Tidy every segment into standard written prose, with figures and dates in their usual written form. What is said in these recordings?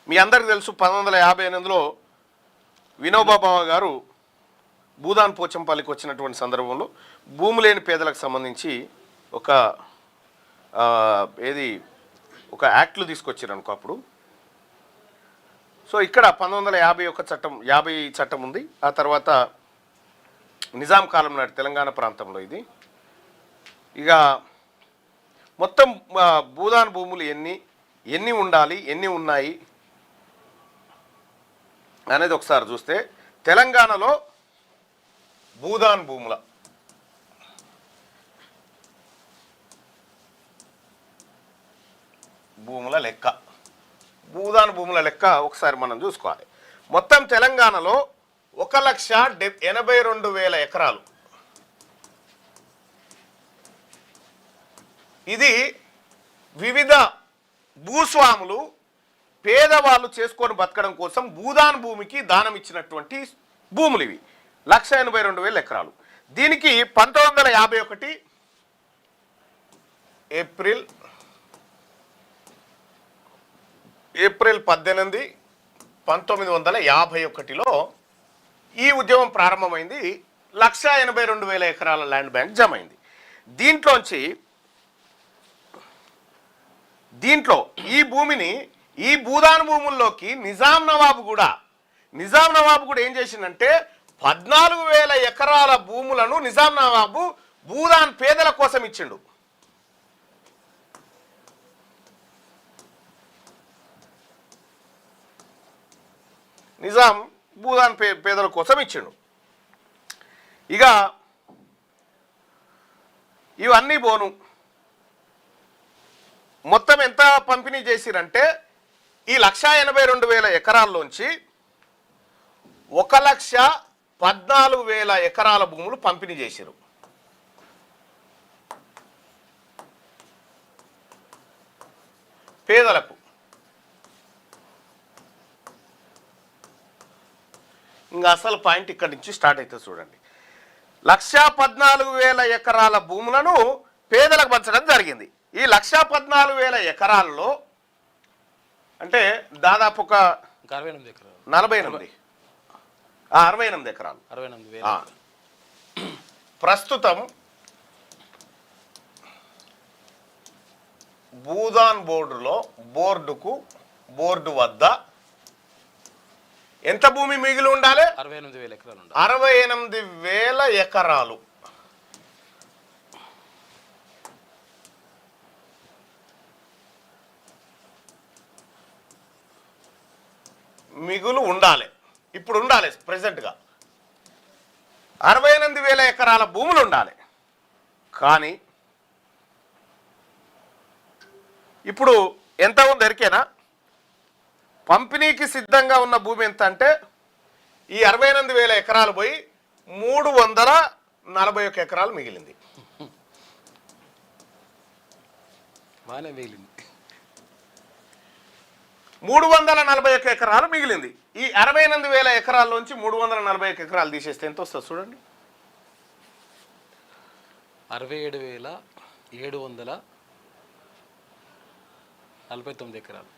మీ అందరికీ తెలుసు 1958లో వినోబా భావే గారు భూదాన్ పోచంపల్లికి వచ్చినటువంటి సందర్భంలో భూమి లేని పేదలకు సంబంధించి ఒక యాక్ట్లు తీసుకొచ్చారు అనుకో అప్పుడు. సో ఇక్కడ 1951 చట్టం 50 చట్టం ఉంది. ఆ తర్వాత నిజాం కాలం నాటి తెలంగాణ ప్రాంతంలో ఇది ఇక మొత్తం భూదాన్ భూములు ఎన్ని ఉండాలి, ఎన్ని ఉన్నాయి అనేది ఒకసారి చూస్తే తెలంగాణలో భూదాన్ భూముల లెక్క భూదాన్ భూముల లెక్క ఒకసారి మనం చూసుకోవాలి. మొత్తం తెలంగాణలో 1,82,000 ఎకరాలు. ఇది వివిధ భూస్వాములు పేదవాళ్ళు చేసుకొని బతకడం కోసం భూదాన్ భూమికి దానం ఇచ్చినటువంటి భూములు ఇవి. 1,82,000 ఎకరాలు. దీనికి 1951 ఏప్రిల్ 18, 1951లో ఈ ఉద్యమం ప్రారంభమైంది. 1,82,000 ఎకరాల ల్యాండ్ బ్యాంక్ జమ అయింది. దీంట్లో ఈ భూమిని ఈ భూదాన్ భూముల్లోకి నిజాం నవాబు కూడా ఏం చేసిందంటే 14,000 ఎకరాల భూములను నిజాం నవాబు భూదాన్ పేదల కోసం ఇచ్చిండు. నిజాం భూదాన్ పేదల కోసం ఇచ్చిండు. ఇక ఇవన్నీ పోను మొత్తం ఎంత పంపిణీ చేసిరంటే ఈ 1,82,000 ఎకరాల్లోంచి 1,14,000 ఎకరాల భూములు పంపిణీ చేసిరు. పేదలకు. ఇంకా అసలు పాయింట్ ఇక్కడి నుంచి స్టార్ట్ అవుతుంది చూడండి. 1,14,000 ఎకరాల భూములను పేదలకు పంచడం జరిగింది. ఈ 1,14,000 ఎకరాల్లో అంటే దాదాపు ఒక 68 ఎకరాలు. ప్రస్తుతం భూదాన్ బోర్డు వద్ద ఎంత భూమి మిగిలి ఉండాలి? 68,000 ఎకరాలు. 68,000 ఎకరాలు. మిగులు ఉండాలి. ఇప్పుడు ఉండాలి. ప్రెసెంట్గా 68,000 ఎకరాల భూములు ఉండాలి. కానీ ఇప్పుడు ఎంత ఉంది ఎరికేనా? పంపిణీకి సిద్ధంగా ఉన్న భూమి ఎంత అంటే ఈ 68,000 ఎకరాలు పోయి 341 ఎకరాలు మిగిలింది. 341 ఎకరాలు మిగిలింది. ఈ 68,000 ఎకరాల్లోంచి 341 ఎకరాలు తీసేస్తే ఎంత వస్తుంది చూడండి. 67,749 ఎకరాలు.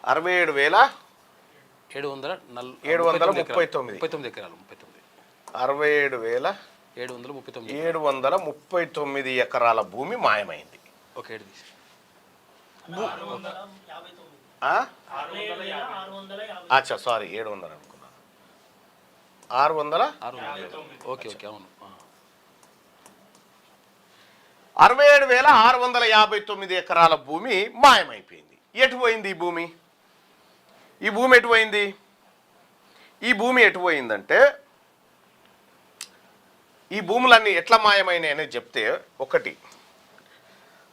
67,739 ఎకరాలు. 67,739 ఎకరాల భూమి మాయమైంది. ఒక ఏడు తీసి అచ్చా సారీ 700 అనుకున్నాను. 600 ఓకే అవును. 67,659 ఎకరాల భూమి మాయమైపోయింది. ఎటు పోయింది ఈ భూమి ఎటు పోయిందంటే ఈ భూములన్నీ ఎట్లా మాయమైనాయి అనేది చెప్తే, ఒకటి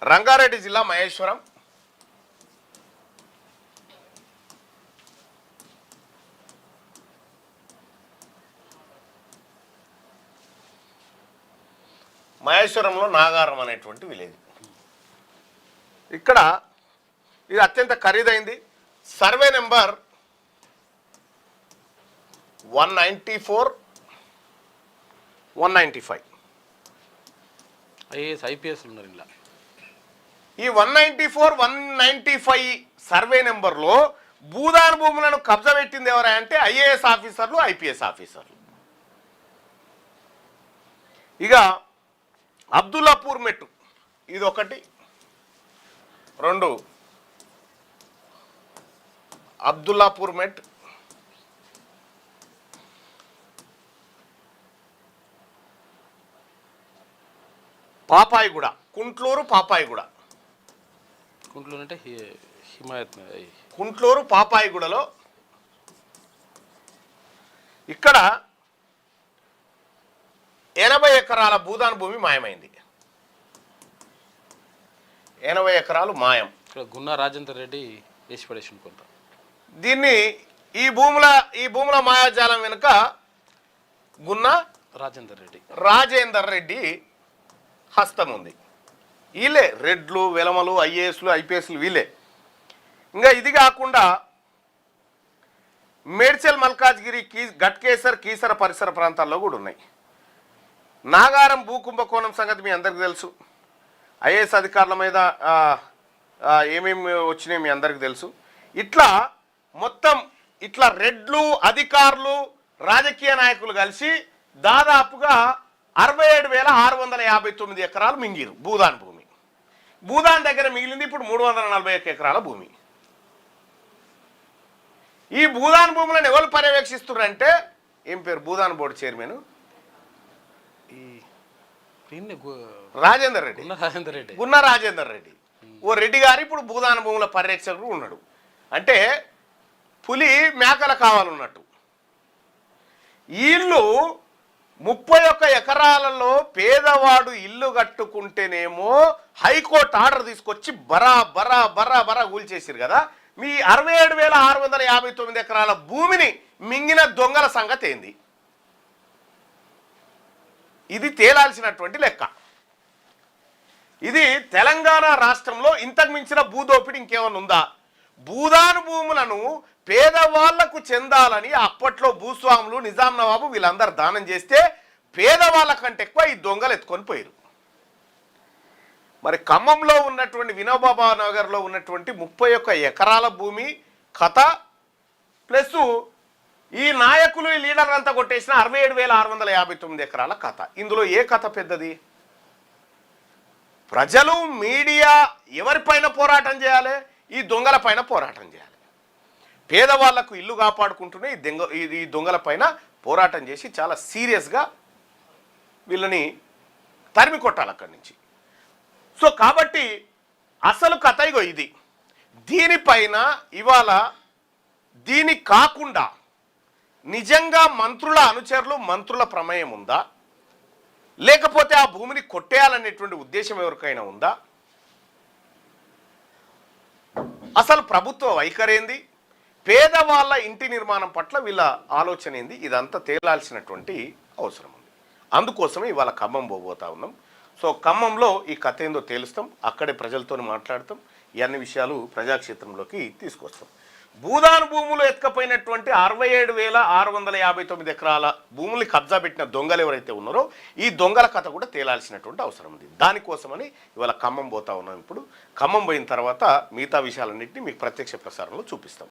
రంగారెడ్డి జిల్లా మహేశ్వరం, మహేశ్వరంలో నాగారం అనేటువంటి విలేజ్. ఇక్కడ ఇది అత్యంత ఖరీదైంది. Survey number 194, 195. IPS ఉన్నారు ఇలా. ఈ 194, 195 సర్వే నెంబర్లో భూదాన్ భూములను కబ్జా పెట్టింది ఎవరా అంటే ఐఏఎస్ ఆఫీసర్లు, ఐపీఎస్ ఆఫీసర్లు. ఇక అబ్దుల్లాపూర్ మెట్టు ఇది ఒకటి, 2 అబ్దుల్లాపూర్ మెట్, పాపాయిగూడ, కుంట్లూరు పాపాయిగూడ. కుంట్లూరు అంటే హిమాయత్ కుంట్లూరు పాపాయిగూడలో ఇక్కడ 80 ఎకరాల భూదాన్ భూమి మాయమైంది. 80 ఎకరాలు మాయం. ఇక్కడ గున్నా రాజేందర్ రెడ్డి వేసి పడేసి కొంత. దీన్ని ఈ భూముల మాయాజాలం వెనుక గున్నా రాజేందర్ రెడ్డి హస్తం ఉంది. వీళ్ళే రెడ్లు, వెలమలు, ఐఏఎస్లు, ఐపీఎస్లు వీళ్ళే. ఇంకా ఇది కాకుండా మేడ్చల్, మల్కాజ్గిరి, గట్కేసర్, కీసర పరిసర ప్రాంతాల్లో కూడా ఉన్నాయి. నాగారం భూ కుంభకోణం సంగతి మీ అందరికీ తెలుసు. ఐఏఎస్ అధికారుల మీద ఏమేమి వచ్చినాయి మీ అందరికీ తెలుసు. ఇట్లా మొత్తం ఇట్లా రెడ్లు, అధికారులు, రాజకీయ నాయకులు కలిసి దాదాపుగా 67,659 ఎకరాలు మింగిరు భూదాన్ భూమి. భూదాన్ దగ్గర మిగిలింది ఇప్పుడు 341 ఎకరాల భూమి. ఈ భూదాన్ భూములను ఎవరు పర్యవేక్షిస్తున్నారంటే ఏం పేరు భూదాన్ బోర్డు చైర్మన్ రాజేందర్ రెడ్డి, గున్నా రాజేందర్ రెడ్డి. ఓ రెడ్డి గారు ఇప్పుడు భూదాన భూముల పరిరక్షకుడు ఉన్నాడు. అంటే పులి మేకల కావాలన్నట్టు. వీళ్ళు 31 ఎకరాలలో పేదవాడు ఇల్లు కట్టుకుంటేనేమో హైకోర్టు ఆర్డర్ తీసుకొచ్చి బరా కూల్చేసారు కదా. మీ 67,659 ఎకరాల భూమిని మింగిన దొంగల సంగతి ఏంది? ఇది తేలాల్సినటువంటి లెక్క. ఇది తెలంగాణ రాష్ట్రంలో ఇంతకు మించిన భూదోపిడి ఇంకేమైనా ఉందా? భూదాను భూములను పేదవాళ్లకు చెందాలని అప్పట్లో భూస్వాములు, నిజాం నవాబు వీళ్ళందరూ దానం చేస్తే పేదవాళ్ళ కంటే ఎక్కువ ఈ దొంగలు ఎత్తుకొని పోయారు. మరి ఖమ్మంలో ఉన్నటువంటి వినోబాబా నగర్లో ఉన్నటువంటి 31 ఎకరాల భూమి కథ ప్లస్ ఈ నాయకులు, ఈ లీడర్లు అంతా కొట్టేసిన 67,659 ఎకరాల కథ. ఇందులో ఏ కథ పెద్దది? ప్రజలు, మీడియా ఎవరిపైన పోరాటం చేయాలి? ఈ దొంగల పైన పోరాటం చేయాలి. పేదవాళ్లకు ఇల్లు కాపాడుకుంటూనే ఈ దొంగల పైన పోరాటం చేసి చాలా సీరియస్గా వీళ్ళని తరిమి కొట్టాలి అక్కడి నుంచి. సో కాబట్టి అసలు కథ ఇగో ఇది. దీనిపైన ఇవాళ దీని కాకుండా నిజంగా మంత్రుల అనుచరులు, మంత్రుల ప్రమేయం ఉందా, లేకపోతే ఆ భూమిని కొట్టేయాలనేటువంటి ఉద్దేశం ఎవరికైనా ఉందా? అసలు ప్రభుత్వ వైఖరేంది? పేదవాళ్ళ ఇంటి నిర్మాణం పట్ల వీళ్ళ ఆలోచన ఏంది? ఇదంతా తేలాల్సినటువంటి అవసరం ఉంది. అందుకోసమే ఇవాళ ఖమ్మం పోబోతా ఉన్నాం. సో ఖమ్మంలో ఈ కథ ఏందో తేలుస్తాం, అక్కడే ప్రజలతో మాట్లాడతాం, ఈ అన్ని విషయాలు ప్రజాక్షేత్రంలోకి తీసుకొస్తాం. భూదాన్ భూములు ఎత్తుకపోయినటువంటి 67,659 ఎకరాల భూముల్ని కబ్జా పెట్టిన దొంగలు ఎవరైతే ఉన్నారో ఈ దొంగల కథ కూడా తేలాల్సినటువంటి అవసరం ఉంది. దానికోసమని ఇవాళ ఖమ్మం పోతా ఉన్నాం. ఇప్పుడు ఖమ్మం పోయిన తర్వాత మిగతా విషయాలన్నింటినీ మీకు ప్రత్యక్ష ప్రసారంలో చూపిస్తాం.